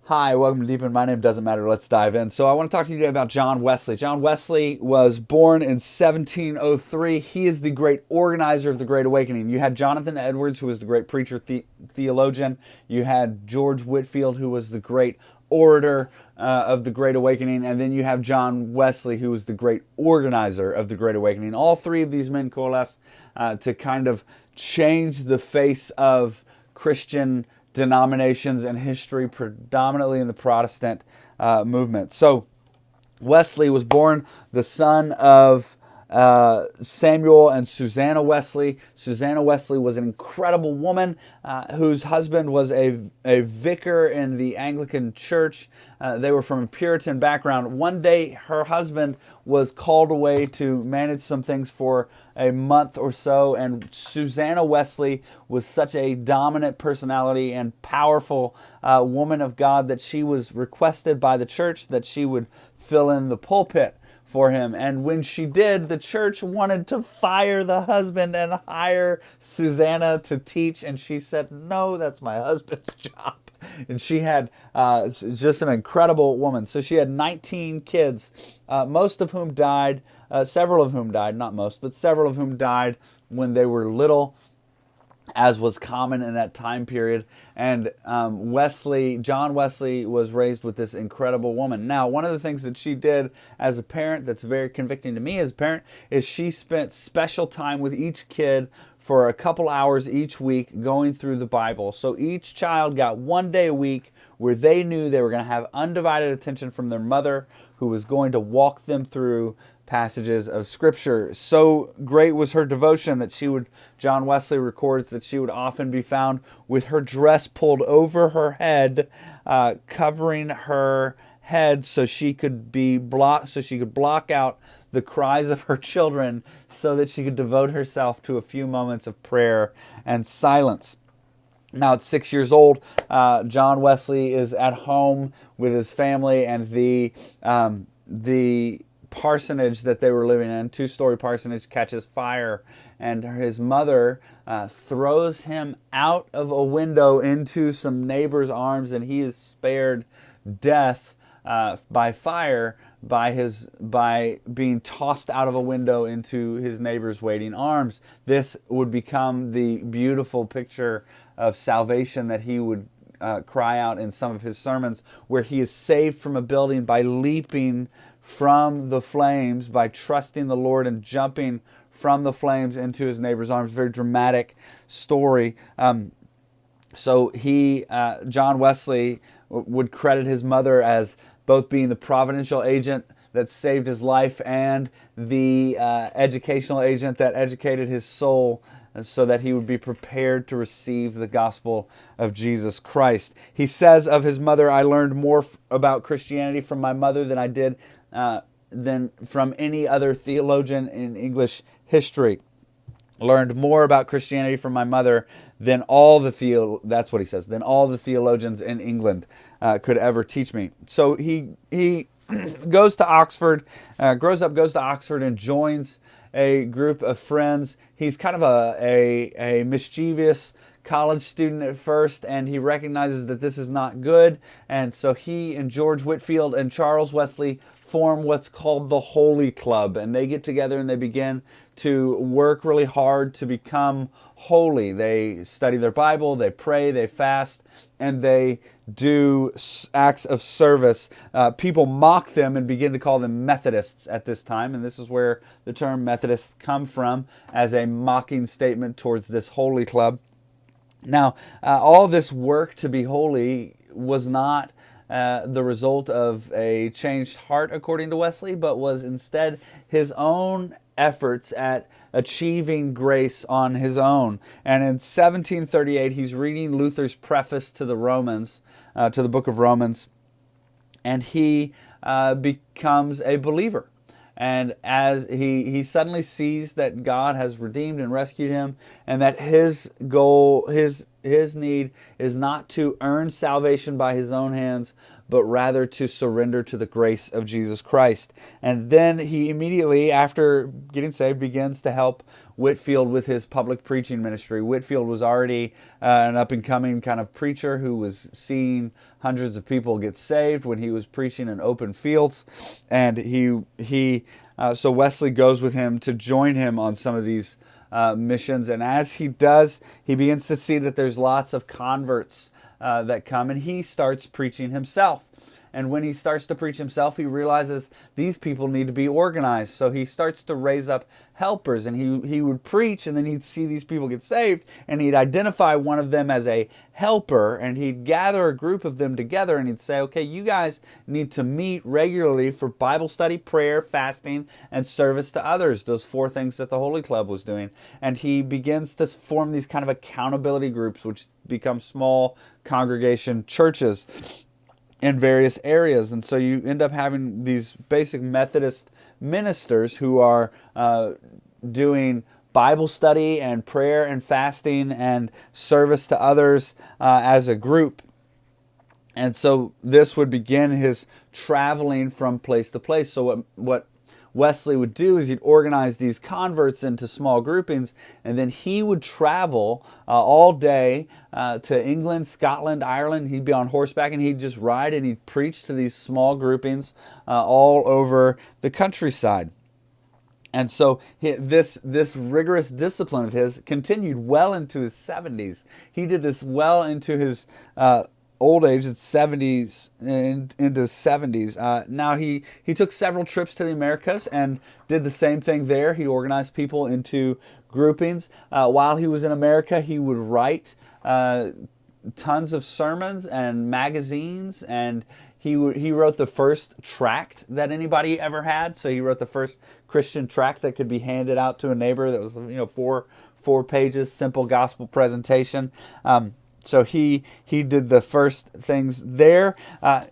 Hi, welcome to Deep In. My name doesn't matter. Let's dive in. So I want to talk to you today about John Wesley. John Wesley was born in 1703. He is the great organizer of the Great Awakening. You had Jonathan Edwards, who was the great preacher, theologian. You had George Whitefield, who was the great orator of the Great Awakening. And then you have John Wesley, who was the great organizer of the Great Awakening. All three of these men coalesced to kind of change the face of Christian denominations and history, predominantly in the Protestant movement. So Wesley was born the son of Samuel and Susanna Wesley. Susanna Wesley was an incredible woman whose husband was a vicar in the Anglican Church. They were from a Puritan background. One day, her husband was called away to manage some things for a month or so, and Susanna Wesley was such a dominant personality and powerful woman of God that she was requested by the church that she would fill in the pulpit for him. And when she did, the church wanted to fire the husband and hire Susanna to teach, and she said, "No, that's my husband's job." And she had just an incredible woman. So she had 19 kids, most of whom died, several of whom died, not most, but several of whom died when they were little, as was common in that time period. And John Wesley was raised with this incredible woman. Now, one of the things that she did as a parent that's very convicting to me as a parent is she spent special time with each kid for a couple hours each week going through the Bible. So each child got one day a week where they knew they were going to have undivided attention from their mother, who was going to walk them through passages of Scripture. So great was her devotion that John Wesley records that she would often be found with her dress pulled over her head, covering her head so she could block out the cries of her children, so that she could devote herself to a few moments of prayer and silence. Now, at 6 years old, John Wesley is at home with his family, and the parsonage that they were living in, two-story parsonage, catches fire, and his mother throws him out of a window into some neighbor's arms, and he is spared death by fire by being tossed out of a window into his neighbor's waiting arms. This would become the beautiful picture of salvation that he would cry out in some of his sermons, where he is saved from a building by leaping from the flames, by trusting the Lord and jumping from the flames into his neighbor's arms. Very dramatic story. So John Wesley would credit his mother as both being the providential agent that saved his life and the educational agent that educated his soul, so that he would be prepared to receive the gospel of Jesus Christ. He says of his mother, "I learned more about Christianity from my mother than I did than from any other theologian in English history. Learned more about Christianity from my mother than all the that's what he says, than all the theologians in England could ever teach me." So he goes to Oxford, grows up, goes to Oxford, and joins a group of friends. He's kind of a mischievous college student at first, and he recognizes that this is not good. And so he and George Whitefield and Charles Wesley form what's called the Holy Club, and they get together and they begin to work really hard to become holy. They study their Bible, they pray, they fast, and they do acts of service. People mock them and begin to call them Methodists at this time, and this is where the term Methodists come from, as a mocking statement towards this Holy Club. Now, all this work to be holy was not the result of a changed heart, according to Wesley, but was instead his own efforts at achieving grace on his own. And in 1738, he's reading Luther's preface to the book of Romans, and he becomes a believer. And as he suddenly sees that God has redeemed and rescued him, and that his goal, his need is not to earn salvation by his own hands, but rather to surrender to the grace of Jesus Christ. And then he immediately, after getting saved, begins to help Whitefield with his public preaching ministry. Whitefield was already an up-and-coming kind of preacher who was seeing hundreds of people get saved when he was preaching in open fields. And so Wesley goes with him to join him on some of these missions. And as he does, he begins to see that there's lots of converts that come, and he starts preaching himself. And when he starts to preach himself, he realizes these people need to be organized. So he starts to raise up helpers, and he would preach, and then he'd see these people get saved, and he'd identify one of them as a helper, and he'd gather a group of them together, and he'd say, okay, you guys need to meet regularly for Bible study, prayer, fasting, and service to others. Those 4 things that the Holy Club was doing. And he begins to form these kind of accountability groups, which become small congregation churches in various areas. And so you end up having these basic Methodist ministers who are doing Bible study and prayer and fasting and service to others as a group. And so this would begin his traveling from place to place. So what Wesley would do is he'd organize these converts into small groupings, and then he would travel all day to England, Scotland, Ireland. He'd be on horseback, and he'd just ride, and he'd preach to these small groupings all over the countryside. And so this rigorous discipline of his continued well into his 70s. He did this well into his old age, at 70s, into 70s. Now he took several trips to the Americas and did the same thing there. He organized people into groupings. While he was in America, he would write tons of sermons and magazines, and he wrote the first tract that anybody ever had. So he wrote the first Christian tract that could be handed out to a neighbor. That was 4 pages, simple gospel presentation. So he did the first things there.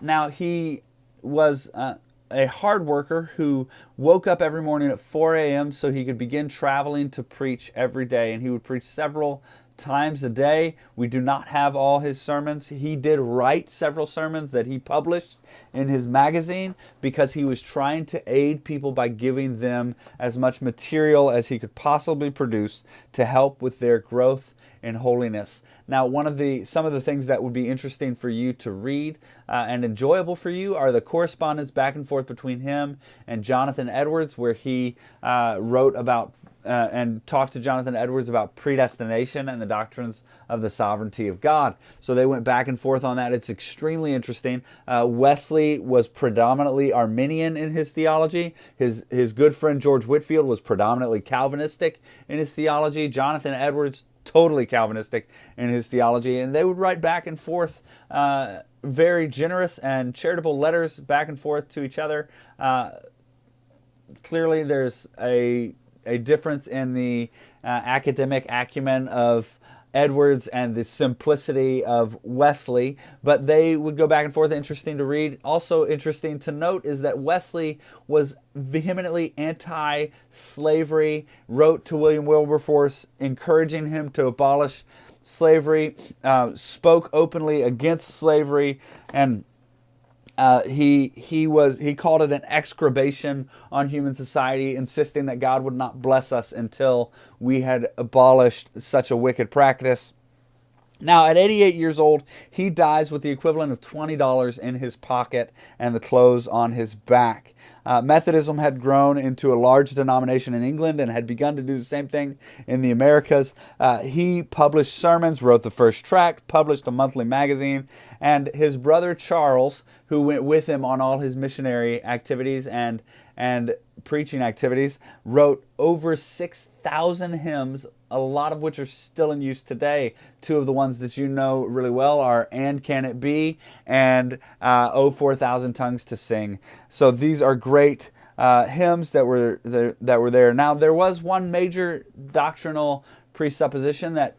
Now he was a hard worker who woke up every morning at 4 a.m. so he could begin traveling to preach every day. And he would preach several times a day. We do not have all his sermons. He did write several sermons that he published in his magazine because he was trying to aid people by giving them as much material as he could possibly produce to help with their growth in holiness. Now, some of the things that would be interesting for you to read and enjoyable for you are the correspondence back and forth between him and Jonathan Edwards, where he wrote about and talked to Jonathan Edwards about predestination and the doctrines of the sovereignty of God. So they went back and forth on that. It's extremely interesting. Wesley was predominantly Arminian in his theology. His good friend George Whitefield was predominantly Calvinistic in his theology. Jonathan Edwards, totally Calvinistic in his theology. And they would write back and forth very generous and charitable letters back and forth to each other. Clearly there's a difference in the academic acumen of Edwards and the simplicity of Wesley, but they would go back and forth. Interesting to read. Also interesting to note is that Wesley was vehemently anti-slavery, wrote to William Wilberforce encouraging him to abolish slavery, spoke openly against slavery, and he called it an execration on human society, insisting that God would not bless us until we had abolished such a wicked practice. Now, at 88 years old, he dies with the equivalent of $20 in his pocket and the clothes on his back. Methodism had grown into a large denomination in England and had begun to do the same thing in the Americas. He published sermons, wrote the first tract, published a monthly magazine, and his brother Charles, who went with him on all his missionary activities and preaching activities, wrote over 6,000 hymns, a lot of which are still in use today. Two of the ones that you know really well are "And Can It Be" and "Oh 4,000 Tongues to Sing." So these are great hymns that were there. Now, there was one major doctrinal presupposition that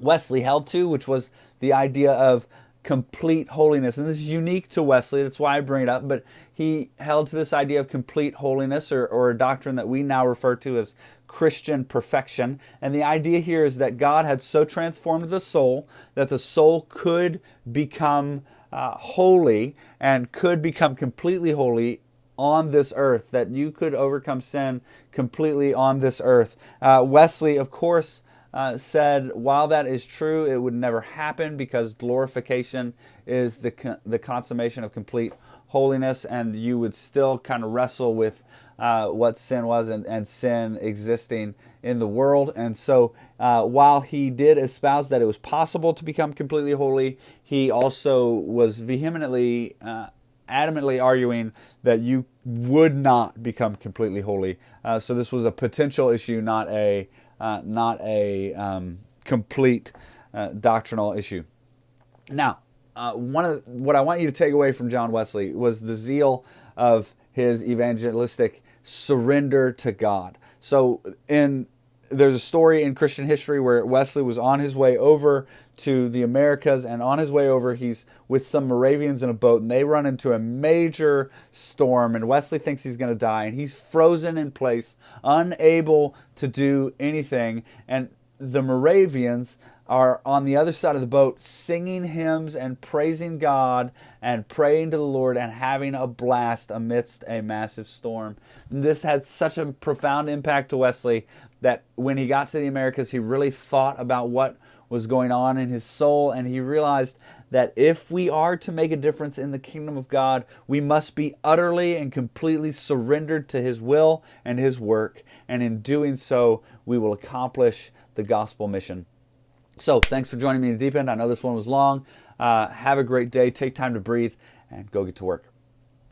Wesley held to, which was the idea of complete holiness. And this is unique to Wesley, that's why I bring it up, but he held to this idea of complete holiness, or a doctrine that we now refer to as Christian perfection. And the idea here is that God had so transformed the soul that the soul could become holy and could become completely holy on this earth, that you could overcome sin completely on this earth. Wesley, of course, said while that is true, it would never happen because glorification is the consummation of complete holiness, and you would still kind of wrestle with what sin was and sin existing in the world. And so while he did espouse that it was possible to become completely holy, he also was vehemently adamantly arguing that you would not become completely holy. So this was a potential issue, not a complete doctrinal issue. Now, what I want you to take away from John Wesley was the zeal of his evangelistic surrender to God. So there's a story in Christian history where Wesley was on his way over to the Americas, and on his way over, he's with some Moravians in a boat, and they run into a major storm, and Wesley thinks he's going to die, and he's frozen in place, unable to do anything, and the Moravians are on the other side of the boat singing hymns and praising God and praying to the Lord and having a blast amidst a massive storm. And this had such a profound impact to Wesley that when he got to the Americas, he really thought about what was going on in his soul, and he realized that if we are to make a difference in the kingdom of God, we must be utterly and completely surrendered to his will and his work, and in doing so, we will accomplish the gospel mission. So, thanks for joining me in the deep end. I know this one was long. Have a great day. Take time to breathe and go get to work.